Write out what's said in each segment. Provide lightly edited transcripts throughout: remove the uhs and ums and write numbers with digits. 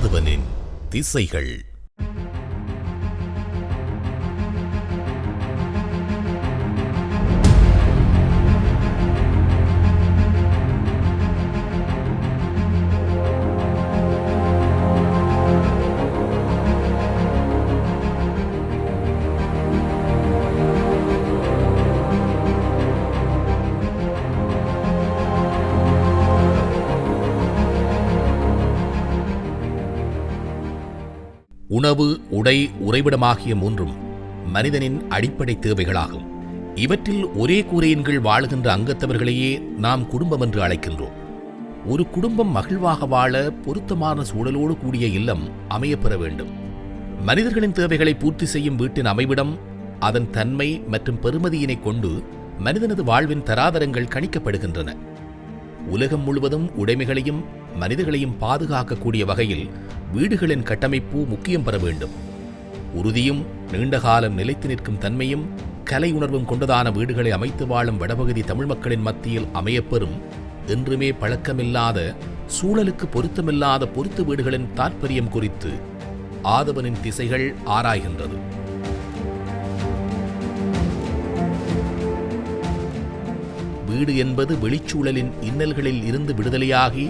ஆதவனின் திசைகள். உணவு, உடை, உறைவிடமாகிய மூன்றும் மனிதனின் அடிப்படை தேவைகளாகும். இவற்றில் ஒரே கூரையின் கீழ் வாழுகின்ற அங்கத்தவர்களையே நாம் குடும்பம் என்று அழைக்கின்றோம். ஒரு குடும்பம் மகிழ்வாக வாழ பொருத்தமான சூழலோடு கூடிய இல்லம் அமையப்பெற வேண்டும். மனிதர்களின் தேவைகளை பூர்த்தி செய்யும் வீட்டின் அமைவிடம் அதன் தன்மை மற்றும் பெறுமதியினை கொண்டு மனிதனது வாழ்வின் தராதரங்கள் கணிக்கப்படுகின்றன. உலகம் முழுவதும் உடைமைகளையும் மனிதர்களையும் பாதுகாக்கக்கூடிய வகையில் வீடுகளின் கட்டமைப்பு முக்கியம் பெற வேண்டும். உறுதியும் நீண்டகாலம் நிலைத்து நிற்கும் தன்மையும் கலை உணர்வும் கொண்டதான வீடுகளை அமைத்து வாழும் வடபகுதி தமிழ் மக்களின் மத்தியில் அமையப்பெறும் என்றுமே பழக்கமில்லாத சூழலுக்கு பொருத்தமில்லாத பொருத்து வீடுகளின் தாற்பயம் குறித்து ஆதவனின் திசைகள் ஆராய்கின்றது. வீடு என்பது வெளிச்சூழலின் இன்னல்களில் இருந்து விடுதலையாகி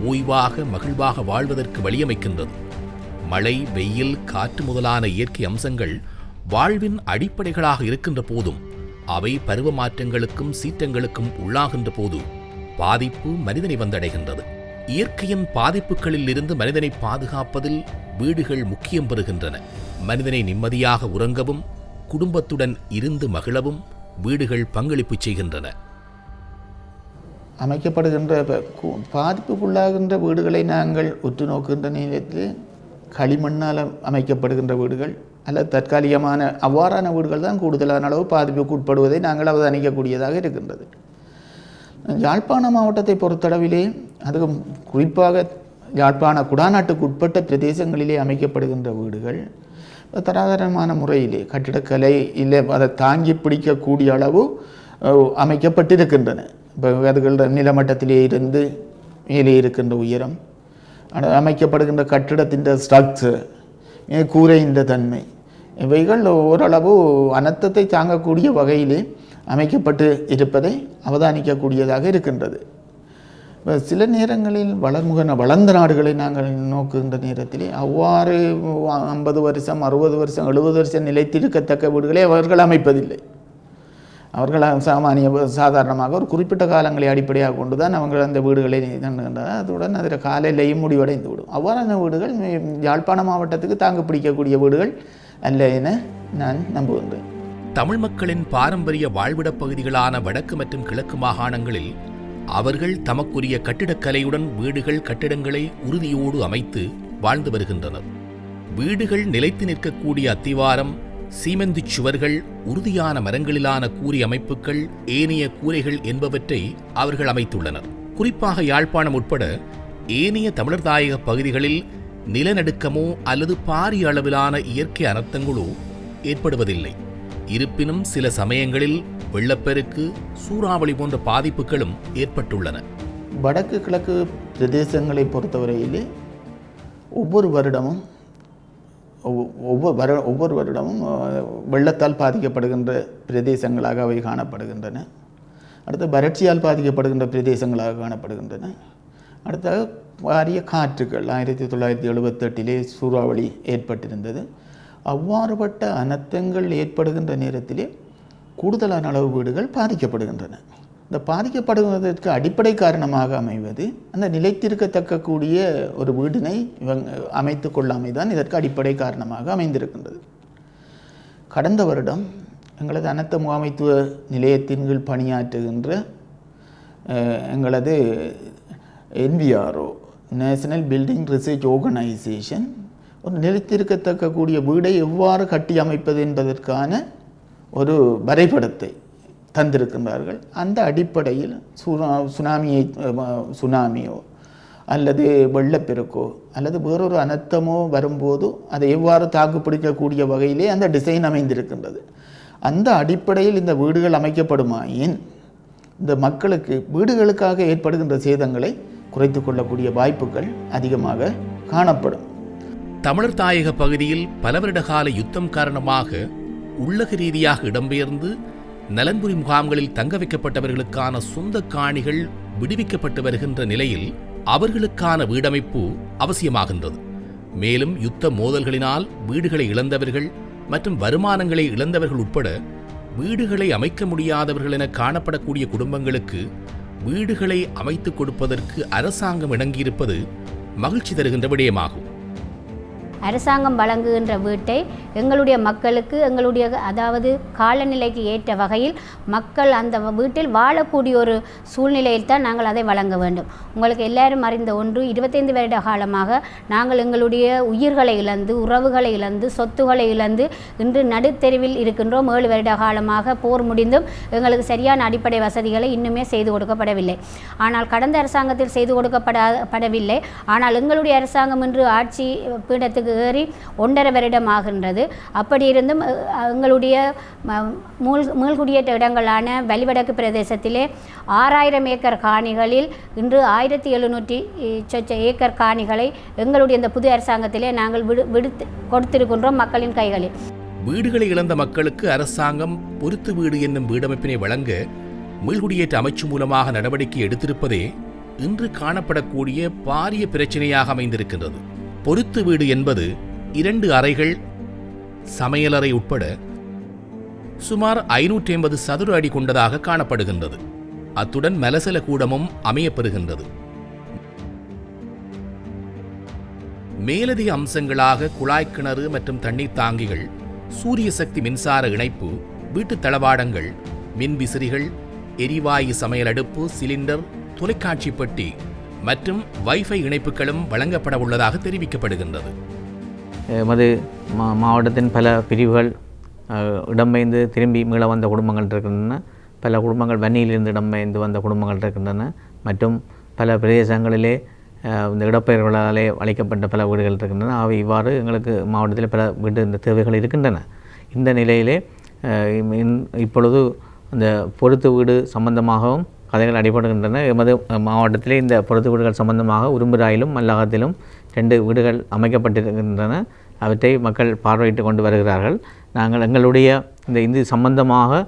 ஓய்வாக மகிழ்வாக வாழ்வதற்கு வழியமைக்கின்றது. மழை, வெயில், காற்று முதலான இயற்கை அம்சங்கள் வாழ்வின் அடிப்படைகளாக இருக்கின்ற போதும் அவை பருவ மாற்றங்களுக்கும் சீற்றங்களுக்கும் உள்ளாகின்ற போது பாதிப்பு மனிதனை வந்தடைகின்றது. இயற்கையின் பாதிப்புகளில் இருந்து மனிதனை பாதுகாப்பதில் வீடுகள் முக்கியம் பெறுகின்றன. மனிதனை நிம்மதியாக உறங்கவும் குடும்பத்துடன் இருந்து மகிழவும் வீடுகள் பங்களிப்பு செய்கின்றன. அமைக்கப்படுகின்ற பாதிப்புக்குள்ளாகின்ற வீடுகளை நாங்கள் உற்று நோக்கின்ற நேரத்தில் களிமண்ணால் அமைக்கப்படுகின்ற வீடுகள் அல்லது தற்காலிகமான அவ்வாறான வீடுகள் தான் கூடுதலான அளவு பாதிப்புக்கு உட்படுவதை நாங்கள் அவதானிக்கக்கூடியதாக இருக்கின்றது. யாழ்ப்பாண மாவட்டத்தை பொறுத்தளவிலே அதுவும் குறிப்பாக யாழ்ப்பாண குடாநாட்டுக்கு உட்பட்ட பிரதேசங்களிலே அமைக்கப்படுகின்ற வீடுகள் தராதரமான முறையிலே கட்டிடக்கலை இல்லை அதை தாங்கி பிடிக்கக்கூடிய அளவு அமைக்கப்பட்டிருக்கின்றன. இப்போ அதுகள நிலமட்டத்திலே இருந்து மேலே இருக்கின்ற உயரம், அமைக்கப்படுகின்ற கட்டிடத்தின் ஸ்ட்ரக்சர், கூரையின் தன்மை, இவைகள் ஓரளவு அனர்த்தத்தை தாங்கக்கூடிய வகையிலே அமைக்கப்பட்டு இருப்பதை அவதானிக்கக்கூடியதாக இருக்கின்றது. சில நேரங்களில் வளர்ந்த நாடுகளை நாங்கள் நோக்குகின்ற நேரத்திலே அவ்வாறு 50 வருஷம் 60 வருஷம் 70 வருஷம் நிலைத்திருக்கத்தக்க வீடுகளை அவர்கள் அமைப்பதில்லை. அவர்கள் சாதாரணமாக ஒரு குறிப்பிட்ட காலங்களை அடிப்படையாக கொண்டு தான் அவங்க அந்த வீடுகளை தண்டுகின்றனர். அதுடன் அதில் காலையிலேயும் முடிவடைந்து விடும். அவ்வாறான வீடுகள் யாழ்ப்பாண மாவட்டத்துக்கு தாங்க பிடிக்கக்கூடிய வீடுகள் அல்ல என நான் நம்புகின்றேன். தமிழ் மக்களின் பாரம்பரிய வாழ்விடப் பகுதிகளான வடக்கு மற்றும் கிழக்கு மாகாணங்களில் அவர்கள் தமக்குரிய கட்டிடக்கலையுடன் வீடுகள் கட்டிடங்களை உறுதியோடு அமைத்து வாழ்ந்து வருகின்றனர். வீடுகள் நிலைத்து நிற்கக்கூடிய அத்திவாரம், சீமெந்து சுவர்கள், உறுதியான மரங்களிலான கூரை அமைப்புகள், ஏனைய கூரைகள் என்பவற்றை அவர்கள் அமைத்துள்ளனர். குறிப்பாக யாழ்ப்பாணம் உட்பட ஏனைய தமிழர் தாயக பகுதிகளில் நிலநடுக்கமோ அல்லது பாரிய அளவிலான இயற்கை அனர்த்தங்களோ ஏற்படுவதில்லை. இருப்பினும் சில சமயங்களில் வெள்ளப்பெருக்கு, சூறாவளி போன்ற பாதிப்புகளும் ஏற்பட்டுள்ளன. வடக்கு கிழக்கு பிரதேசங்களை பொறுத்தவரையிலே ஒவ்வொரு வருடமும் வெள்ளத்தால் பாதிக்கப்படுகின்ற பிரதேசங்களாக அவை காணப்படுகின்றன. அடுத்து வறட்சியால் பாதிக்கப்படுகின்ற பிரதேசங்களாக காணப்படுகின்றன. அடுத்த வாரிய காற்றுகள் 1978 சூறாவளி ஏற்பட்டிருந்தது. அவ்வாறுபட்ட அனர்த்தங்கள் ஏற்படுகின்ற நேரத்திலே கூடுதலான அளவு வீடுகள் பாதிக்கப்படுகின்றன. இந்த பாதிக்கப்படுவதற்கு அடிப்படை காரணமாக அமைவது அந்த நிலைத்திருக்கத்தக்கக்கூடிய ஒரு வீடினை அமைத்து கொள்ளாமை தான் இதற்கு அடிப்படை காரணமாக அமைந்திருக்கின்றது. கடந்த வருடம் எங்களது அனர்த்த முகாமைத்துவ நிலையத்தின் கீழ் பணியாற்றுகின்ற எங்களது NBRO national building research organisation ஒரு நிலைத்திருக்கத்தக்கக்கூடிய வீடை எவ்வாறு கட்டி அமைப்பது என்பதற்கான ஒரு வரைபடத்தை தந்திருக்கின்றார்கள். அந்த அடிப்படையில் சுனாமியோ அல்லது வெள்ளப்பெருக்கோ அல்லது வேறொரு அனர்த்தமோ வரும்போது அதை எவ்வாறு தாக்குப்பிடிக்கக்கூடிய வகையிலே அந்த டிசைன் அமைந்திருக்கின்றது. அந்த அடிப்படையில் இந்த வீடுகள் அமைக்கப்படுமாயின் இந்த மக்களுக்கு வீடுகளுக்காக ஏற்படுகின்ற சேதங்களை குறைத்து கொள்ளக்கூடிய வாய்ப்புகள் அதிகமாக காணப்படும். தமிழர் தாயக பகுதியில் பல வருடகால யுத்தம் காரணமாக உள்ளக ரீதியாக இடம்பெயர்ந்து நலன்புரி முகாம்களில் தங்க வைக்கப்பட்டவர்களுக்கான சொந்த காணிகள் விடுவிக்கப்பட்டு வருகின்ற நிலையில் அவர்களுக்கான வீடமைப்பு அவசியமாகின்றது. மேலும் யுத்த மோதல்களினால் வீடுகளை இழந்தவர்கள் மற்றும் வருமானங்களை இழந்தவர்கள் உட்பட வீடுகளை அமைக்க முடியாதவர்கள் என காணப்படக்கூடிய குடும்பங்களுக்கு வீடுகளை அமைத்துக் கொடுப்பதற்கு அரசாங்கம் இணங்கியிருப்பது மகிழ்ச்சி தருகின்ற விடயமாகும். அரசாங்கம் வழங்குகின்ற வீட்டை எங்களுடைய மக்களுக்கு எங்களுடைய அதாவது காலநிலைக்கு ஏற்ற வகையில் மக்கள் அந்த வீட்டில் வாழக்கூடிய ஒரு சூழ்நிலையில் தான் நாங்கள் அதை வழங்க வேண்டும். உங்களுக்கு எல்லாரும் அறிந்த ஒன்று, 25 வருட காலமாக நாங்கள் எங்களுடைய உயிர்களை இழந்து, உறவுகளை இழந்து, சொத்துக்களை இழந்து இன்று நடுத்தெருவில் இருக்கின்றோம். 7 வருட காலமாக போர் முடிந்தும் எங்களுக்கு சரியான அடிப்படை வசதிகளை இன்னுமே செய்து கொடுக்கப்படவில்லை. ஆனால் கடந்த அரசாங்கத்தில் செய்து கொடுக்கப்படவில்லை. ஆனால் எங்களுடைய அரசாங்கம் இன்று ஆட்சி பீடத்துக்கு ஏறி 1.5 வருடம் ஆகின்றது. அப்படி இருந்தும் எங்களுடைய மீள்குடியேற்ற இடங்களான வலிவடக்கு பிரதேசத்திலே 6000 ஏக்கர் காணிகளில் இன்று 1700 ஏக்கர் காணிகளை எங்களுடைய இந்த புது அரசாங்கத்திலே நாங்கள் விடுத்து கொடுத்திருக்கின்றோம் மக்களின் கைகளில். வீடுகளை இழந்த மக்களுக்கு அரசாங்கம் பொருத்து வீடு என்னும் வீடமைப்பினை வழங்க மீள்குடியேற்ற அமைச்சு மூலமாக நடவடிக்கை எடுத்திருப்பதே இன்று காணப்படக்கூடிய பாரிய பிரச்சனையாக அமைந்திருக்கின்றது. பொருத்து வீடு என்பது 2 அறைகள், சமையலறை உட்பட சுமார் 550 சதுர அடி கொண்டதாக காணப்படுகின்றது. அத்துடன் மலசல கூடமும் அமையப்பெறுகின்றது. மேலதிக அம்சங்களாக குழாய் கிணறு மற்றும் தண்ணீர் தாங்கிகள், சூரிய சக்தி மின்சார இணைப்பு, வீட்டு தளவாடங்கள், மின் விசிறிகள், எரிவாயு சமையல் அடுப்பு, சிலிண்டர், தொலைக்காட்சி பெட்டி மற்றும் வைஃபை இணைப்புகளும் வழங்கப்பட உள்ளதாக தெரிவிக்கப்படுகின்றது. எமது மாவட்டத்தின் பல பிரிவுகள் இடம்பெயர்ந்து திரும்பி மீள வந்த குடும்பங்கள் இருக்கின்றன. பல குடும்பங்கள் வன்னியிலிருந்து இடம்பெயர்ந்து வந்த குடும்பங்கள் இருக்கின்றன. மற்றும் பல பிரதேசங்களிலே இந்த இடப்பெயர்களாலே அளிக்கப்பட்ட பல வீடுகள் இருக்கின்றன. அவை இவ்வாறு எங்களுக்கு மாவட்டத்தில் பல வீட்டு தேவைகள் இருக்கின்றன. இந்த நிலையிலே இப்பொழுது அந்த பொருத்து வீடு சம்பந்தமாகவும் கதைகள் அடிபடுகின்றன. எமது மாவட்டத்திலே இந்த பொருத்து வீடுகள் சம்பந்தமாக உரும்புராயிலும் மல்லாகத்திலும் 2 வீடுகள் அமைக்கப்பட்டிருக்கின்றன. அவற்றை மக்கள் பார்வையிட்டு கொண்டு வருகிறார்கள். நாங்கள் எங்களுடைய இந்த சம்பந்தமாக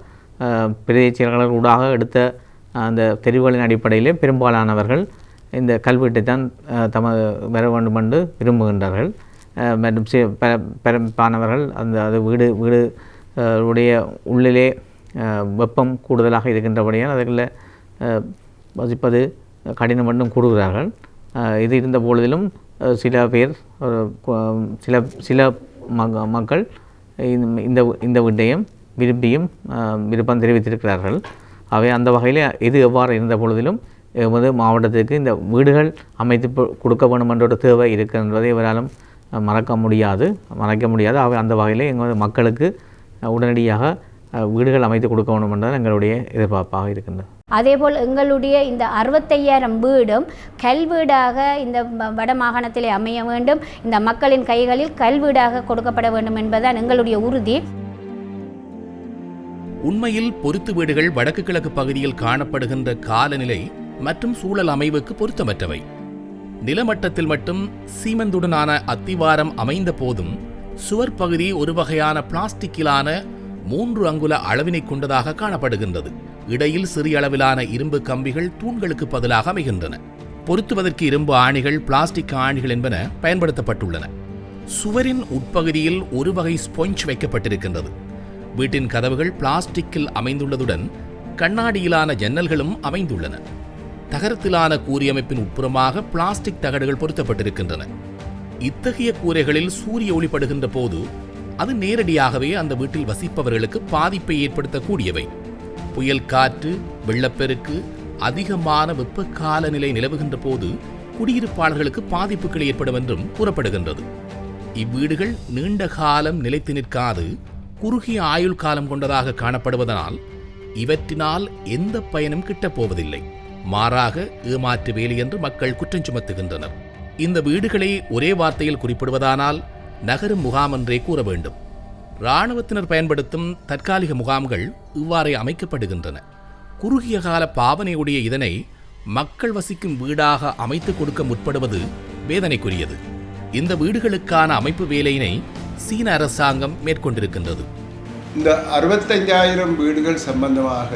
பிரதேச செயலாளர்கள் ஊடாக எடுத்த அந்த தெரிவுகளின் அடிப்படையிலே பெரும்பாலானவர்கள் இந்த கல்வீட்டை தான் வர வேண்டும் என்று விரும்புகின்றார்கள். மற்றும் பெரும்பாலானவர்கள் அது வீடு உடைய உள்ளிலே வெப்பம் கூடுதலாக இருக்கின்றபடியால் அதில் வசிப்பது கடினம் மட்டும் கூறுகிறார்கள். இது இருந்த பொழுதிலும் சில பேர் சில மக்கள் இந்த வீட்டையும் விரும்பியும் விருப்பம் தெரிவித்திருக்கிறார்கள். அவை அந்த வகையில் இது எவ்வாறு இருந்த பொழுதிலும் எமது மாவட்டத்திற்கு இந்த வீடுகள் அமைத்து கொடுக்க வேண்டும் என்ற ஒரு தேவை இருக்கின்றதை இவராலும் மறைக்க முடியாது. அவை அந்த வகையில் எங்களது மக்களுக்கு உடனடியாக வீடுகள் அமைத்து கொடுக்க வேண்டும் என்றால் எங்களுடைய எதிர்பார்ப்பாக இருக்கின்றது. அதேபோல் எங்களுடைய இந்த 65,000 வீடும் கல்வீடாக இந்த வட மாகாணத்திலே அமைய வேண்டும். இந்த மக்களின் கைகளில் கல்வீடாக கொடுக்கப்பட வேண்டும் என்பதுதான் எங்களுடைய உறுதி. உண்மையில் பொருத்து வீடுகள் வடக்கு கிழக்கு பகுதியில் காணப்படுகின்ற காலநிலை மற்றும் சூழல் அமைவுக்கு பொருத்தமற்றவை. நிலமட்டத்தில் மட்டும் சீமெந்துடனான அத்திவாரம் அமைந்த போதும் சுவர் பகுதி ஒரு வகையான பிளாஸ்டிக்கிலான 3 அங்குல அளவினை கொண்டதாக காணப்படுகின்றது. இடையில் சிறிய அளவிலான இரும்பு கம்பிகள் தூண்களுக்கு பதிலாக அமைகின்றன. பொருத்துவதற்கு இரும்பு ஆணிகள், பிளாஸ்டிக் ஆணிகள் என்பன பயன்படுத்தப்பட்டுள்ளன. சுவரின் உட்பகுதியில் ஒரு வகை ஸ்பாஞ்ச் வைக்கப்பட்டிருக்கின்றது. வீட்டின் கதவுகள் பிளாஸ்டிக்கில் அமைந்துள்ளதுடன் கண்ணாடியிலான ஜன்னல்களும் அமைந்துள்ளன. தகரத்திலான கூரியமைப்பின் உட்புறமாக பிளாஸ்டிக் தகடுகள் பொருத்தப்பட்டிருக்கின்றன. இத்தகைய கூரைகளில் சூரிய ஒளிப்படுகின்ற போது அது நேரடியாகவே அந்த வீட்டில் வசிப்பவர்களுக்கு பாதிப்பை ஏற்படுத்தக்கூடியவை. புயல் காற்று, வெள்ளப்பெருக்கு, அதிகமான வெப்ப காலநிலை நிலவுகின்ற போது குடியிருப்பாளர்களுக்கு பாதிப்புகள் ஏற்படும் என்றும் கூறப்படுகின்றது. இவ்வீடுகள் நீண்ட காலம் நிலைத்து நிற்காது குறுகிய ஆயுள் காலம் கொண்டதாக காணப்படுவதனால் இவற்றினால் எந்த பயனும் கிட்டப்போவதில்லை. மாறாக ஏமாற்று வேலை என்று மக்கள் குற்றம் சுமத்துகின்றனர். இந்த வீடுகளை ஒரே வார்த்தையில் குறிப்பிடுவதானால் நகரும் முகாம் என்றே கூற வேண்டும். இராணுவத்தினர் பயன்படுத்தும் தற்காலிக முகாம்கள் இவ்வாறே அமைக்கப்படுகின்றன. குறுகிய கால பாவனையுடைய இதனை மக்கள் வசிக்கும் வீடாக அமைத்துக் கொடுக்க முற்படுவது வேதனைக்குரியது. இந்த வீடுகளுக்கான அமைப்பு வேலையினை சீன அரசாங்கம் மேற்கொண்டிருக்கின்றது. இந்த 65,000 வீடுகள் சம்பந்தமாக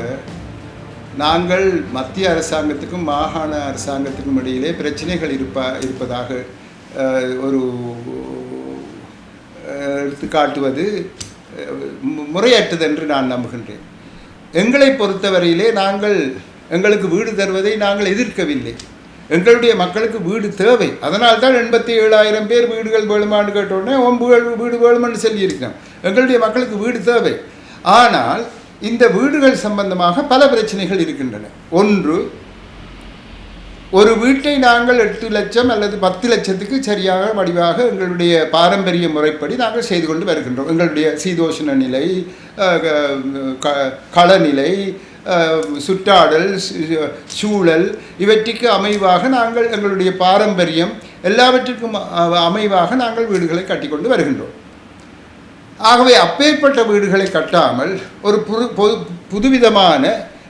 நாங்கள் மத்திய அரசாங்கத்துக்கும் மாகாண அரசாங்கத்துக்கும் இடையிலே பிரச்சனைகள் இருப்பதாக ஒரு எடுத்துக்காட்டுவது முறையற்றது என்று நான் நம்புகின்றேன். எங்களை பொறுத்தவரையிலே எங்களுக்கு வீடு தருவதை நாங்கள் எதிர்க்கவில்லை. எங்களுடைய மக்களுக்கு வீடு தேவை. அதனால் தான் 87,000 பேர் வீடுகள் வேணுமான்னு கேட்டோடனே வீடு வேணுமென்று சொல்லியிருக்கிறோம். எங்களுடைய மக்களுக்கு வீடு தேவை. ஆனால் இந்த வீடுகள் சம்பந்தமாக பல பிரச்சனைகள் இருக்கின்றன. ஒன்று, ஒரு வீட்டை நாங்கள் 8 லட்சம் அல்லது 10 லட்சத்துக்கு சரியாக வடிவாக எங்களுடைய பாரம்பரிய முறைப்படி நாங்கள் செய்து கொண்டு வருகின்றோம். எங்களுடைய சீதோஷண நிலை, களநிலை, சுற்றாடல், சூழல் இவற்றுக்கு அமைவாக நாங்கள் எங்களுடைய பாரம்பரியம் எல்லாவற்றுக்கும் அமைவாக நாங்கள் வீடுகளை கட்டிக்கொண்டு வருகின்றோம். ஆகவே அப்பேற்பட்ட வீடுகளை கட்டாமல் ஒரு புதுவிதமான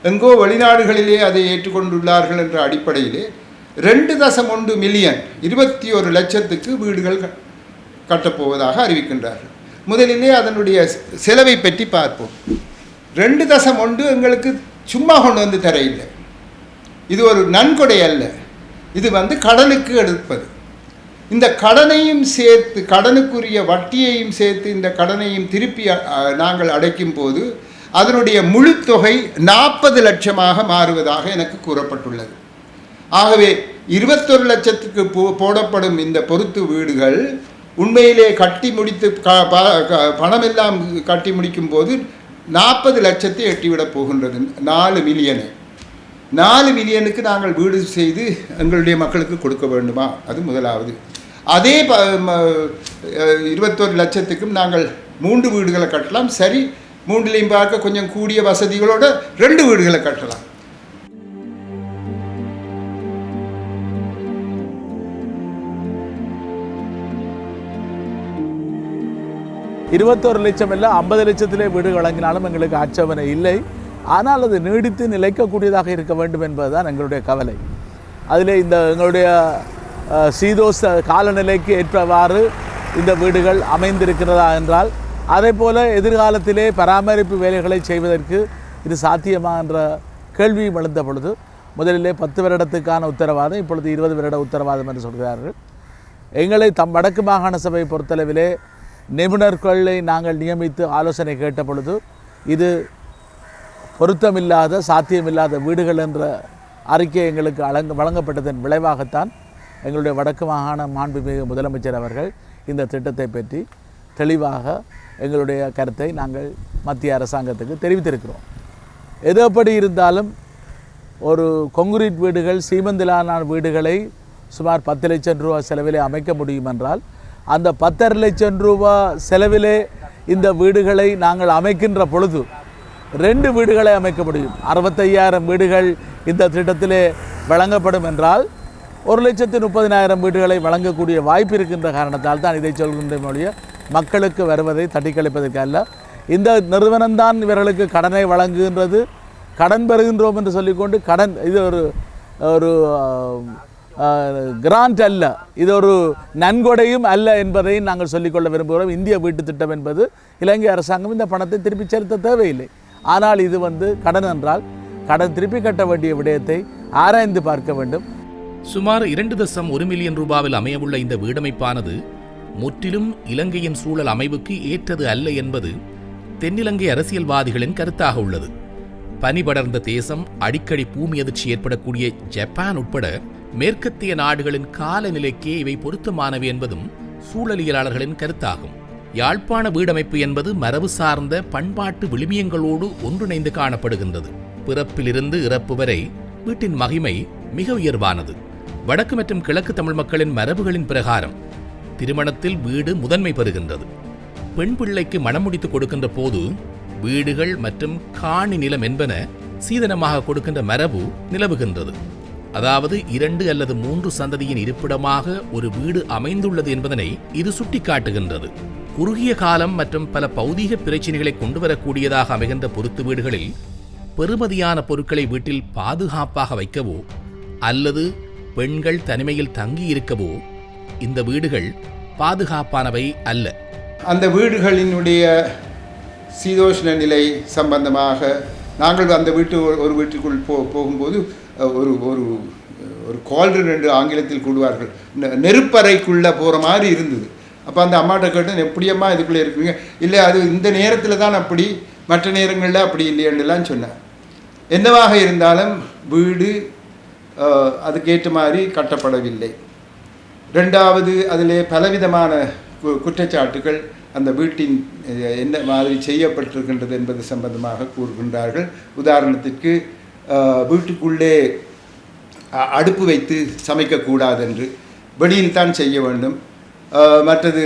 எங்கோ வெளிநாடுகளிலே அதை ஏற்றுக்கொண்டுள்ளார்கள் என்ற அடிப்படையிலே 2.1 மில்லியன் 21 லட்சத்துக்கு வீடுகள் கட்டப்போவதாக அறிவிக்கின்றார்கள். முதலிலே அதனுடைய செலவை பற்றி பார்ப்போம். 2.1 எங்களுக்கு சும்மா கொண்டு வந்து தர இல்லை. இது ஒரு நன்கொடை அல்ல. இது கடனுக்கு எடுப்பது. இந்த கடனையும் சேர்த்து, கடனுக்குரிய வட்டியையும் சேர்த்து இந்த கடனையும் திருப்பி நாங்கள் அடைக்கும் போது அதனுடைய முழு தொகை 40 லட்சமாக மாறுவதாக எனக்கு கூறப்பட்டுள்ளது. ஆகவே 21 லட்சத்துக்கு போடப்படும் இந்த பொருத்து வீடுகள் உண்மையிலே கட்டி முடித்து பணமெல்லாம் கட்டி முடிக்கும் போது 40 லட்சத்தை எட்டிவிடப் போகின்றது. 4 மில்லியனை 4 மில்லியனுக்கு நாங்கள் வீடு செய்து எங்களுடைய மக்களுக்கு கொடுக்க வேண்டுமா? அது முதலாவது. அதே 21 லட்சத்துக்கும் நாங்கள் 3 வீடுகளை கட்டலாம். சரி, 3லையும் பார்க்க கொஞ்சம் கூடிய வசதிகளோட 2 வீடுகளை கட்டலாம். இருபத்தொரு லட்சம் இல்லை 50 லட்சத்திலே வீடு வழங்கினாலும் எங்களுக்கு ஆட்சேபனை இல்லை. ஆனால் அது நீடித்து நிலைக்கக்கூடியதாக இருக்க வேண்டும் என்பதுதான் எங்களுடைய கவலை. அதில் எங்களுடைய சீதோஷ காலநிலைக்கு ஏற்றவாறு இந்த வீடுகள் அமைந்திருக்கிறதா என்றால், அதே போல் எதிர்காலத்திலே பராமரிப்பு வேலைகளை செய்வதற்கு இது சாத்தியமா என்ற கேள்வியும் எழுந்த பொழுது முதலிலே 10 வருடத்துக்கான உத்தரவாதம், இப்பொழுது 20 வருட உத்தரவாதம் என்று சொல்கிறார்கள். எங்களை வடக்கு மாகாண சபை பொறுத்தளவிலே நிபுணர்களை நாங்கள் நியமித்து ஆலோசனை கேட்ட பொழுது இது பொருத்தமில்லாத, சாத்தியமில்லாத வீடுகள் என்ற அறிக்கை எங்களுக்கு வழங்கப்பட்டதன் விளைவாகத்தான் எங்களுடைய வடக்கு மாகாண மாண்புமிகு முதலமைச்சர் அவர்கள் இந்த திட்டத்தை பற்றி தெளிவாக எங்களுடைய கருத்தை நாங்கள் மத்திய அரசாங்கத்துக்கு தெரிவித்திருக்கிறோம். எது எப்படி இருந்தாலும் ஒரு கொங்கிரீட் வீடுகள், சீமந்திலான வீடுகளை சுமார் 10 லட்சம் ரூபா செலவிலே அமைக்க முடியும் என்றால், அந்த 10.5 லட்சம் ரூபா செலவிலே இந்த வீடுகளை நாங்கள் அமைக்கின்ற பொழுது 2 வீடுகளை அமைக்க முடியும். 65,000 வீடுகள் இந்த திட்டத்திலே வழங்கப்படும் என்றால் 1,30,000 வீடுகளை வழங்கக்கூடிய வாய்ப்பு இருக்கின்ற காரணத்தால் தான் இதை சொல்கின்ற மொழிய மக்களுக்கு வருவதை தட்டிக்கழிப்பதற்கு அல்ல. இந்த நிறுவனம்தான் இவர்களுக்கு கடனை வழங்குகின்றது, கடன் பெறுகின்றோம் என்று சொல்லிக்கொண்டு இது ஒரு கிராண்ட் அல்ல, இது ஒரு நன்கொடையும் அல்ல என்பதை நாங்கள் சொல்லிக்கொள்ள விரும்புகிறோம். இந்திய வீட்டு திட்டம் என்பது இலங்கை அரசாங்கம் இந்த பணத்தை திருப்பி செலுத்த தேவையில்லை. ஆனால் இது கடன் என்றால் கடன் திருப்பி கட்ட வேண்டிய விடயத்தை ஆராய்ந்து பார்க்க வேண்டும். சுமார் 2.1 மில்லியன் ரூபாவில் அமையவுள்ள இந்த வீடமைப்பானது முற்றிலும் இலங்கையின் சூழல் அமைவுக்கு ஏற்றது அல்ல என்பது தென்னிலங்கை அரசியல்வாதிகளின் கருத்தாக உள்ளது. பனிபடர்ந்த தேசம், அடிக்கடி பூமி அதிர்ச்சி ஏற்படக்கூடிய ஜப்பான் உட்பட மேற்கத்திய நாடுகளின் காலநிலைக்கே இவை பொருத்தமானவை என்பதும் சூழலியலாளர்களின் கருத்தாகும். யாழ்ப்பாண வீடமைப்பு என்பது மரபு சார்ந்த பண்பாட்டு விழுமியங்களோடு ஒன்றிணைந்து காணப்படுகின்றது. பிறப்பிலிருந்து இறப்பு வரை வீட்டின் மகிமை மிக உயர்வானது. வடக்கு மற்றும் கிழக்கு தமிழ் மக்களின் மரபுகளின் பிரகாரம் திருமணத்தில் வீடு முதன்மை பெறுகின்றது. பெண் பிள்ளைக்கு மணம் முடித்து கொடுக்கின்ற போது வீடுகள் மற்றும் காணி நிலம் என்பன சீதனமாக கொடுக்கின்ற மரபு நிலவுகின்றது. அதாவது 2 அல்லது 3 சந்ததியின் இருப்பிடமாக ஒரு வீடு அமைந்துள்ளது என்பதனை இது சுட்டிக்காட்டுகின்றது. குறுகிய காலம் மற்றும் பல பௌதீக பிரச்சினைகளை கொண்டு வரக்கூடியதாக அமைகின்ற பொருத்து வீடுகளில் பெறுமதியான பொருட்களை வீட்டில் பாதுகாப்பாக வைக்கவோ அல்லது பெண்கள் தனிமையில் தங்கியிருக்கவோ இந்த வீடுகள் பாதுகாப்பானவை அல்ல. அந்த வீடுகளினுடைய சீதோஷ்ண நிலை சம்பந்தமாக நாங்கள் அந்த ஒரு வீட்டுக்குள் போகும்போது ஒரு ஒரு ஒரு கால்ட்ரன் என்று ஆங்கிலத்தில் கூடுவார்கள், நெருப்பறைக்குள்ளே போகிற மாதிரி இருந்தது. அப்போ அந்த அம்மாட்ட கேட்டேன், எப்படியம்மா இதுக்குள்ளே இருக்குங்க? இல்லை, அது இந்த நேரத்தில் தான் அப்படி, மற்ற நேரங்களில் அப்படி இல்லையெல்லாம் சொன்னேன். என்னவாக இருந்தாலும் வீடு அதுக்கேற்ற மாதிரி கட்டப்படவில்லை. ரெண்டாவது, அதிலே பலவிதமான குற்றச்சாட்டுகள் அந்த வீட்டின் என்ன மாதிரி செய்யப்பட்டிருக்கின்றது என்பது சம்பந்தமாக கூறுகின்றார்கள். உதாரணத்திற்கு வீட்டுக்குள்ளே அடுப்பு வைத்து சமைக்கக்கூடாது என்று, வெளியில் தான் செய்ய வேண்டும். மற்றது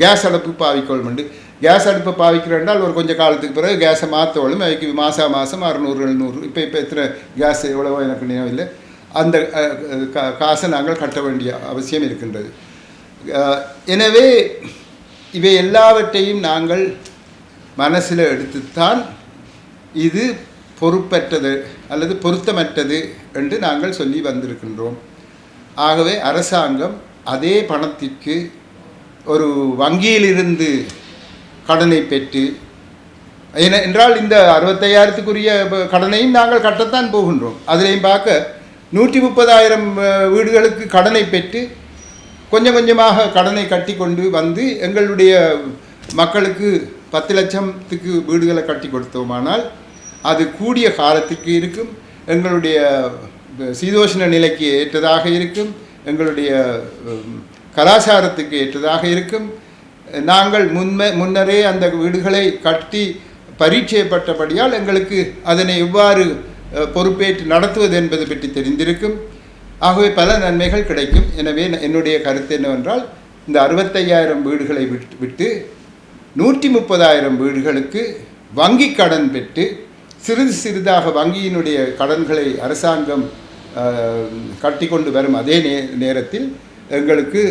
கேஸ் அடுப்பு பாவிக்கொள்ளும் என்று. கேஸ் அடுப்பை பாவிக்கிறேன்றால் ஒரு கொஞ்சம் காலத்துக்கு பிறகு கேஸை மாற்றவளும் அதுக்கு மாதம் 600 700 இப்போ எத்தனை கேஸ் எவ்வளவோ எனக்கு நினைவில்லை, அந்த காசை நாங்கள் கட்ட வேண்டிய அவசியம் இருக்கின்றது. எனவே இவை எல்லாவற்றையும் நாங்கள் மனசில் எடுத்துத்தான் இது பொறுப்பற்றது அல்லது பொருத்தமற்றது என்று நாங்கள் சொல்லி வந்திருக்கின்றோம். ஆகவே அரசாங்கம் அதே பணத்திற்கு ஒரு வங்கியிலிருந்து கடனை பெற்று, என்றால் இந்த 65,000க்குரிய கடனையும் நாங்கள் கட்டத்தான் போகின்றோம். அதிலையும் பார்க்க 130,000 வீடுகளுக்கு கடனை பெற்று கொஞ்சம் கொஞ்சமாக கடனை கட்டி கொண்டு வந்து எங்களுடைய மக்களுக்கு 10 லட்சத்துக்கு வீடுகளை கட்டி கொடுத்தோமானால் அது கூடிய காலத்துக்கு இருக்கும், எங்களுடைய சீதோஷ்ண நிலைக்கு ஏற்றதாக இருக்கும், எங்களுடைய கலாச்சாரத்துக்கு ஏற்றதாக இருக்கும். நாங்கள் முன்னரே அந்த வீடுகளை கட்டி பரீட்சைப்பட்டபடியால் எங்களுக்கு அதனை எவ்வாறு பொறுப்பேற்று நடத்துவது என்பது பற்றி தெரிந்திருக்கும். ஆகவே பல நன்மைகள் கிடைக்கும். எனவே என்னுடைய கருத்து என்னவென்றால், இந்த 65,000 வீடுகளை விட்டு 130,000 வீடுகளுக்கு வங்கி கடன் பெற்று சிறிது சிறிதாக வங்கியினுடைய கடன்களை அரசாங்கம் கட்டி கொண்டு வரும் அதே நேரத்தில் எங்களுக்கு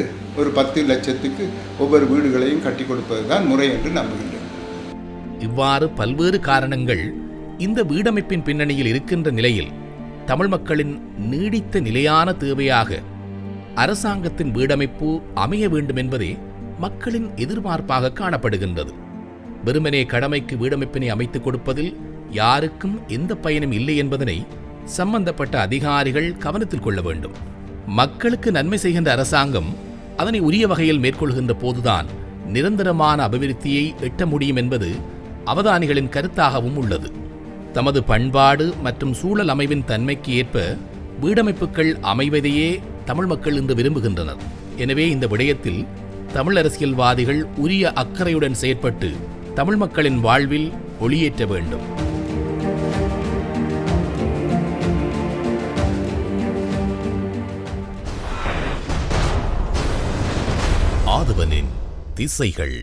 ஒரு 10 லட்சத்துக்கு ஒவ்வொரு வீடுகளையும் கட்டி கொடுப்பது தான் முறை என்று நம்புகின்றேன். இவ்வாறு பல்வேறு காரணங்கள் இந்த வீடமைப்பின் பின்னணியில் இருக்கின்ற நிலையில் தமிழ் மக்களின் நீடித்த நிலையான தேவையாக அரசாங்கத்தின் வீடமைப்பு அமைய வேண்டும் என்பதே மக்களின் எதிர்பார்ப்பாக காணப்படுகின்றது. வெறுமனே கடமைக்கு வீடமைப்பினை அமைத்துக் கொடுப்பதில் யாருக்கும் எந்த பயனும் இல்லை என்பதனை சம்பந்தப்பட்ட அதிகாரிகள் கவனத்தில் கொள்ள வேண்டும். மக்களுக்கு நன்மை செய்கின்ற அரசாங்கம் அதனை உரிய வகையில் மேற்கொள்கின்ற போதுதான் நிரந்தரமான அபிவிருத்தியை எட்ட முடியும் என்பது அவதானிகளின் கருத்தாகவும் உள்ளது. தமது பண்பாடு மற்றும் சூழல் அமைவின் தன்மைக்கு ஏற்ப வீடமைப்புகள் அமைவதையே தமிழ் மக்கள் இன்று விரும்புகின்றனர். எனவே இந்த விடயத்தில் தமிழ் அரசியல்வாதிகள் உரிய அக்கறையுடன் செயற்பட்டு தமிழ் மக்களின் வாழ்வில் ஒளியேற்ற வேண்டும். ஆதவனின் திசைகள்.